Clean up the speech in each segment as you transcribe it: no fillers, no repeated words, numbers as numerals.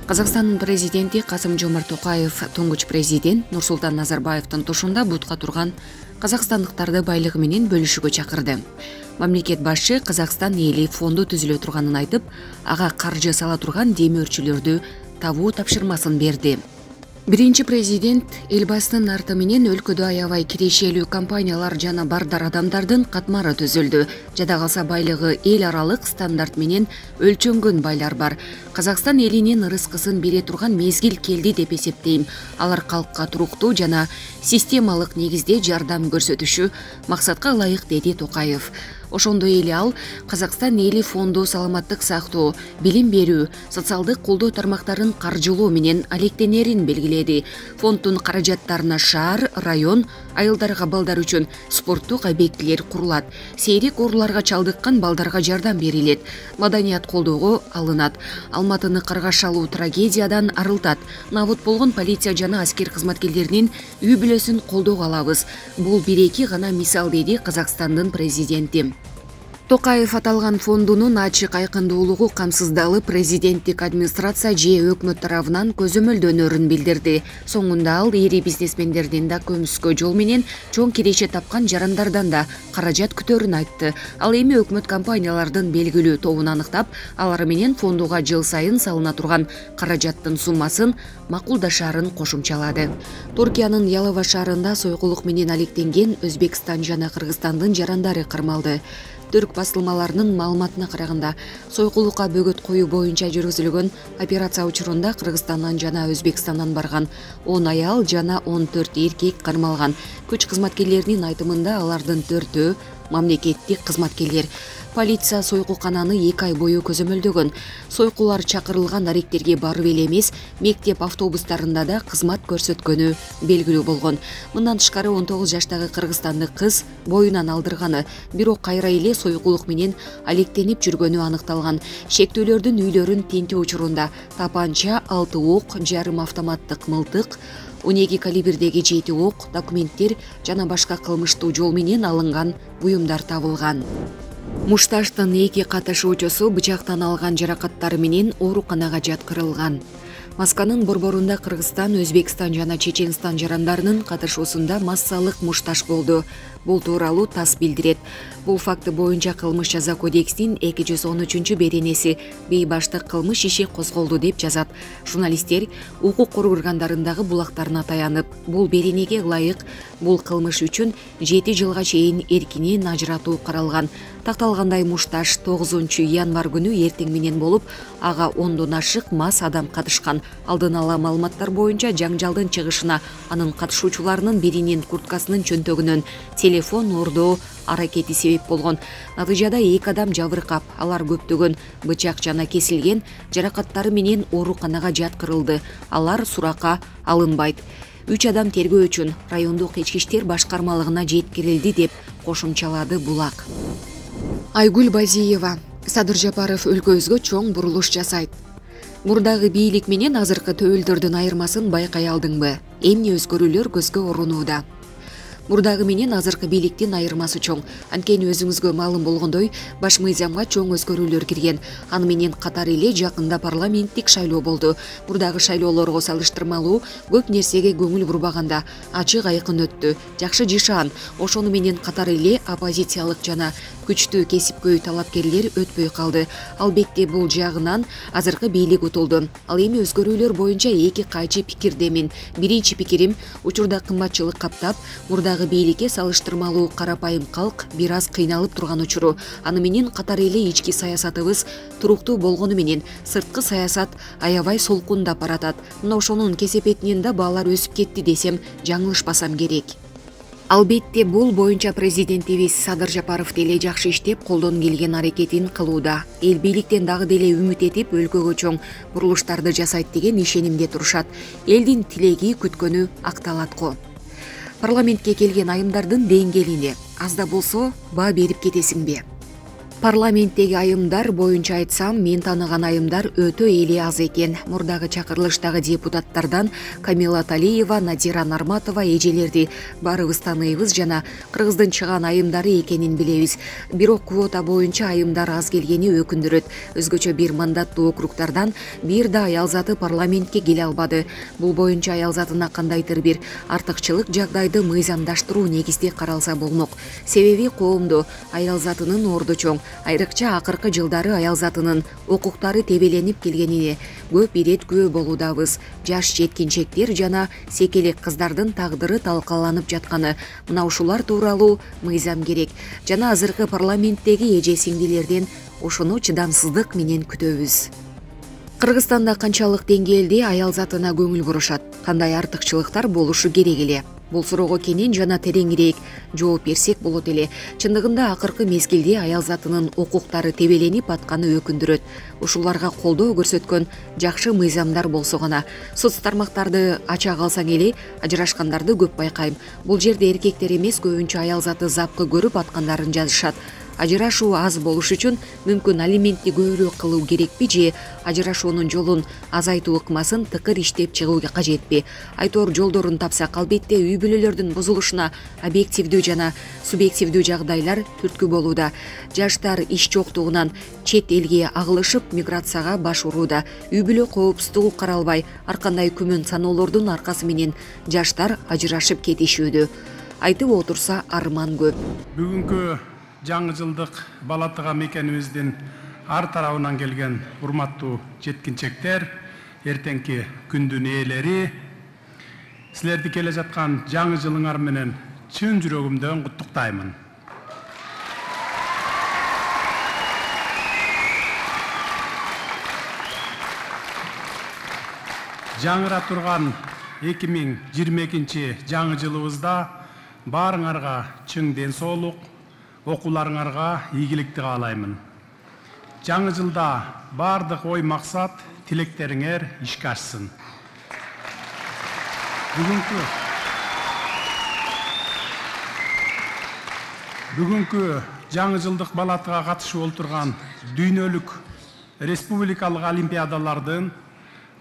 Казакстандын президенти Касым-Жомарт Токаев туңгуч президент Нурсултан Назарбаевдин тушунда бутка турган казакстандыктарды байлыгы менен бөлүшүүгө чакырды. Мамлекет башчы Казакстан эли фонду түзүлө турганын айтып, ага каржы сала турган демөөрчүлөрдү табуу тапшырмасын берди. Биринчи президент элбасынын арты менен өлкөдө аябай кирешелүү компаниялар жана бардар адамдардын катмары түзүлдү. Жада калса байлыгы эл аралык стандарт менен өлчөнгөн байлар бар. Казакстан элинин ырыскысын бере турган мезгил келди деп эсептейм. Алар калкка туруктуу жана системалык негизде жардам көрсөтүшү максатка ылайык, деди Токаев. Ошондой эле ал Казакстан эли фонду саламаттык сактоо, билим берүү, социалдык колдоо тармактарын каржылоо менен алектенерин белгиледи. Фонддун каражаттарына шаар, район, айылдарга балдар үчүн спорттук объектилер курулат. Сейрек ооруларга чалдыккан балдарга жардам берилет. Маданият колдоого алынат. Алматыны каргаш алуу трагедиядан арылтат. Набыт болгон полиция жана аскер кызматкерлеринин үй бүлөсүн колдоого алабыз. Бул бир-эки гана мисал, деди Казакстандын президенти. Токаев аталган фондунун ачык айкындуулугу камсыздалып, президенттик администрация же өкмөт тарабынан көзөмөлдөнөрүн билдирди. Соңунда ал ири бизнесмендердин да көмүскө жол менен чоң киреше тапкан жарандардан да каражат күтөрүн айтты. Ал эми өкмөт компаниялардын белгилүү тобун аныктап, алар менен фондуга жыл сайын салына турган каражаттын суммасын макулдашаарын кошумчалады. Туркиянын Ялова шаарында сойкулук менен алектенген Өзбекстан жана Кыргызстандын жарандары кармалды. Түрк басылмаларынын маалыматына караганда, сойкулукка бөгөт коюу боюнча жүргүзүлгөн операция учурунда Кыргызстандан жана Өзбекстандан барган 10 аял жана 14 эркек кармалган. Күч кызматкерлеринин айтымында алардын 4-өө мамлекеттик кызматкерлер. Полиция сойкулкананы 2 ай бою көзөмөлдөгөн. Сойкулар чакырылган аректерге барып эле эмес, мектеп автобустарында да кызмат көрсөткөнү белгилүү болгон. Мындан тышкары 19 жаштагы кыргызстандык кыз боюнан алдырганы, бирок кайра эле сойкулук менен алектенип жүргөнү аныкталган. Шектүүлөрдүн үйлөрүн тинтүү учурунда тапанча, 6 ок, жарым автоматтык мылтык, 12 калибрдеги 7 ок, документтер жана башка кылмыштуу жол менен алынган буюмдар табылган. Мушташтын 2 катышуучусу бычактан алган жаракаттары менен ооруканага жаткырылган. Москванын борборунда Кыргызстан, Өзбекстан жана Чеченстан жарандарынын катышуусунда массалык мушташ болду. Бул тууралуу ТАСС билдирет. Бул факты боюнча кылмыш жаза кодексинин 213-беренеси бейбаштык кылмыш иши козголду деп жазат. Журналисттер укук коргоо органдарындагы булактарына таянып, бул беренеге ылайык бул кылмыш үчүн 7 жылга чейин эркинен ажыратуу каралган. Такталгандай мушташ 9 январь күнү эртең менен болуп, ага 10дон ашык мас адам катышкан. Алдын ала маалыматтар боюнча жаңжалдын чыгышына анын катышуучуларынын биринин курткасынын чөнтөгүнөн телефон ордоо аракети себеп болгон. Натыйжада 2 адам жабыркап, алар көптөгөн бычак жана кесилген жаракаттары менен ооруканага жаткырылды. Алар суракка алынбайт. 3 адам тергөө үчүн райондук ички иштер башкармалыгына жеткирилди деп кошумчалады Булак. Айгүл Базиева: Садыр Жапаров өлкөбүзгө чоң бурулуш жасайт. Мурдагы бийлик менен азыркы төбөлдөрдүн айырмасын байкай алдыңбы? Эмне өзгөрүүлөр көзгө урунууда? Мурдагы менен азыркы бийликтин айырмасы чоң. Анткени өзүңүзгө маалым болгондой, баш мыйзамга чоң өзгөрүүлөр кирген. Аны менен катар эле жакында парламенттик шайлоо болду. Мурдагы шайлоолорго салыштырмалуу көп нерсеге көңүл бурбаганда ачык айкын өттү. Жакшы жышаан. Ошону менен катар эле оппозициялык жана күчтүү кесипкөй талапкерлер өтпөй калды. Албетте бул жагынан азыркы бийлик утулду. Ал эми өзгөрүүлөр боюнча 2 кайчы пикирдемин. Биринчи пикирим, учурда кымбатчылык каптап, мурдагы бийликке салыштырмалуу карапайым калк бир аз кыйналып турган учуру. Аны менен катар эле ички саясатыбыз туруктуу болгону менен сырткы саясат аябай солкундап баратат. Мына ошонун кесепетинен да баалар өсүп кетти десем жаңылышпасам керек. Албетте бул боюнча президентибиз Садыр Жапаров деле жакшы иштеп, колдон келген аракетин кылууда. Эл бийликтен дагы деле үмүт этип, өлкөгө чоң бурулуштарды жасайт деген ишенимде турушат. Элдин тилеги, күткөнү акталат го. Парламентке келген айымдардын деңгээлине аз да болсо баа берип кетесиңби? Парламенттеги айымдар боюнча айтсам, мен тааныган айымдар өтө эле аз экен. Мурдагы чакырылыштагы депутаттардан Камила Талиева, Надира Нарматова эжелерди баарыбыз тааныйбыз жана Кыргыздын чыган айымдары экенин билебиз. Бирок квота боюнча айымдар аз келгени өкүндүрөт. Өзгөчө бир мандаттуу округдардан бир да аял заты парламентке келе албады. Бул боюнча аял затына кандайдыр бир артыкчылык жагдайды мыйзамдаштыруу негизде каралса болмок. Себеби коомдо аял затынын орду чоң. Айрыкча акыркы жылдары аял затынын укуктары тебеленип келгенине көп ирет күбө болуудабыз. Жаш жеткинчектер жана секелек кыздардын тагдыры талкаланып жатканы. Мына ушулар тууралуу мыйзам керек. Жана азыркы парламенттеги эже сиңдилерден ошону чыдамсыздык менен күтөбүз. Кыргызстанда канчалык деңгээлде аял затына көңүл бурушат? Кандай артыкчылыктар болушу керек эле? Бул суроого кенен жана тереңирээк жооп берсек болот эле. Чындыгында акыркы мезгилде аял затынын укуктары тебеленип атканы өкүндүрөт. Ушуларга колдоо көрсөткөн жакшы мыйзамдар болсо гана. Соц тармактарды ача калсаң эле ажырашкандарды көп байкайм. Бул жерде эркектер эмес, көбүнчө аял заты запкы көрүп аткандарын жазышат. Ажырашуу аз болуш үчүн мүмкүн алиментти көбүрөөк кылуу керекпи же ажырашуунун жолун азайтуу ыкмасын тыкыр иштеп чыгуу кажетпи? Айтор жолдорун тапсак, албетте үй бүлөлөрдүн бузулушуна объективдүү жана субъективдүү жагдайлар түрткү болууда. Жаштар иш жоктугунан чет элге агылышып миграцияга баш урууда. Үй бүлө коопсуздугу каралбай, ар кандай күмөн саноолордун аркасы менен жаштар ажырашып кетишүүдө. Айтып отурса арман көп. Бүгүнкү жаңы жылдык бала тыга мекенибиздин ар тарабынан келген урматтуу жеткинчектер, эртеңки күндүн ээлери, силерди келе жаткан жаңы жылыңар менен чын жүрөгүмдөн куттуктаймын. Жаңыра турган 2022 жаңы жылыбызда баарыңарга чың ден соолук, окууларыңарга ийгиликти каалаймын. Жаңы жылда бардык ой максат, тилектериңер ишке ашсын. Бүгүнкү жаңы жылдык бала тыга катышып олтурган дүйнөлүк республикалык олимпиадалардын,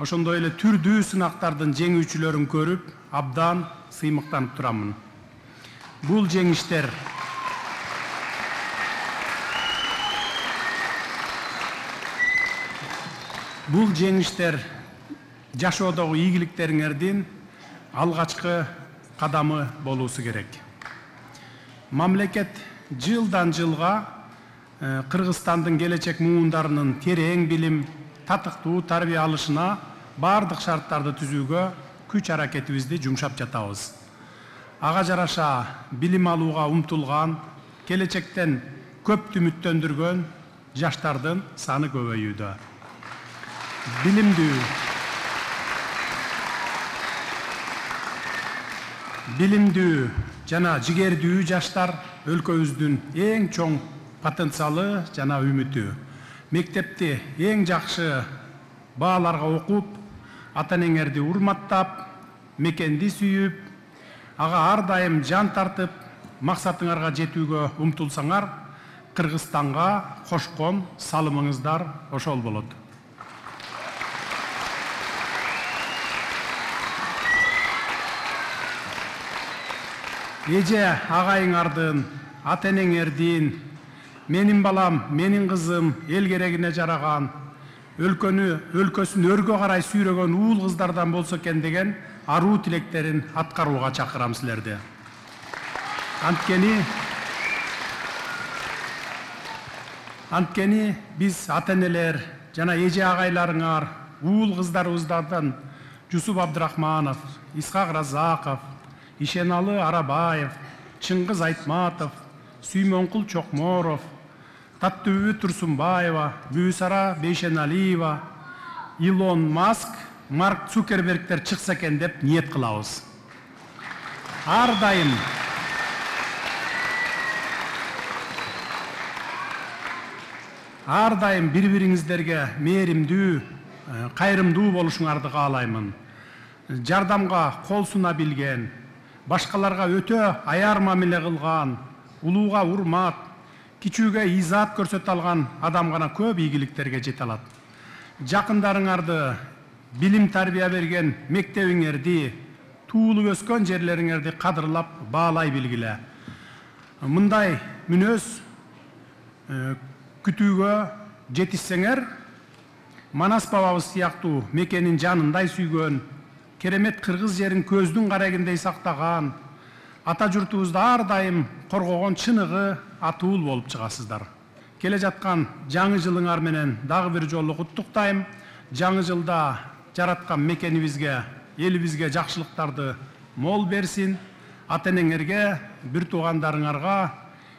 ошондой эле түрдүү сынактардын жеңүүчүлөрүн көрүп, абдан сыймыктанып турамын. Бул жеңиштер жашоодогу ийгиликтериңердин алгачкы кадамы болуусу керек. Мамлекет жылдан жылга Кыргызстандын келечек муундарынын терең билим, татыктуу тарбия алышына бардык шарттарды түзүүгө күч аракетибизди жумшап жатабыз. Ага жараша билим алууга умтулган, келечектен көп үмүттөндүргөн жаштардын саны көбөйүүдө. Билимдүү жана жигердүү жаштар өлкөбүздүн эң чоң потенциалы жана үмүтү. Мектепти эң жакшы бааларга окуп, ата-энеңерди урматтап, мекенди сүйүп, ага ар дайым жан тартып, максатыңарга жетүүгө умтулсаңар, Кыргызстанга кошкон салымыңыздар ошол болот. Эже агайыңардын, ата-энеңердин, менин балам, менин кызым эл керегине жараган, өлкөсүн өргө карай сүйрөгөн уул кыздардан болсо экен деген аруу тилектерин аткарууга чакырам силерди. Анткени биз ата-энелер жана эже агайларыңар, уул кыздарыбыздардан Жусуп Абдрахманов, Исхак Разаков, Ишеналы Арабаев, Чыңгыз Айтматов, Сүймөнкул Чокморов, Таттыбүбү Турсунбаева, Бүсара Бейшеналиева, Илон Маск, Марк Цукербергтер чыкса экен деп ниет кылабыз. Ар дайым бири-бириңиздерге мээримдүү, кайрымдуу болушуңарды каалаймын. Жардамга кол суна билген, башкаларга өтө аяр мамиле кылган, улууга урмат, кичүүгө изаат көрсөтө алган адам гана көп ийгиликтерге жете алат. Жакындарыңарды, билим тарбия берген мектебиңерди, туулуп өскөн жерлериңерди кадырлап, баалай билгиле. Мындай мүнөз күтүүгө жетишсеңер, Манас бабабыз сыяктуу мекенин жанындай сүйгөн, керемет кыргыз жерин көздүн карагындей сактаган, ата журтубузду ар дайым коргогон чыныгы атуул болуп чыгасыздар. Келе жаткан жаңы жылыңар менен дагы бир жолу куттуктайм. Жаңы жылда жараткан мекенибизге, элибизге жакшылыктарды мол берсин. Ата энеңерге, бир туугандарыңарга,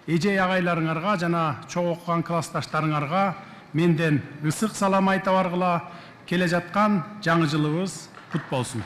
эже агайларыңарга жана чогуу окуган классташтарыңарга менден ысык салам айта баргыла. Келе жаткан жаңы жылыбыз кут болсун.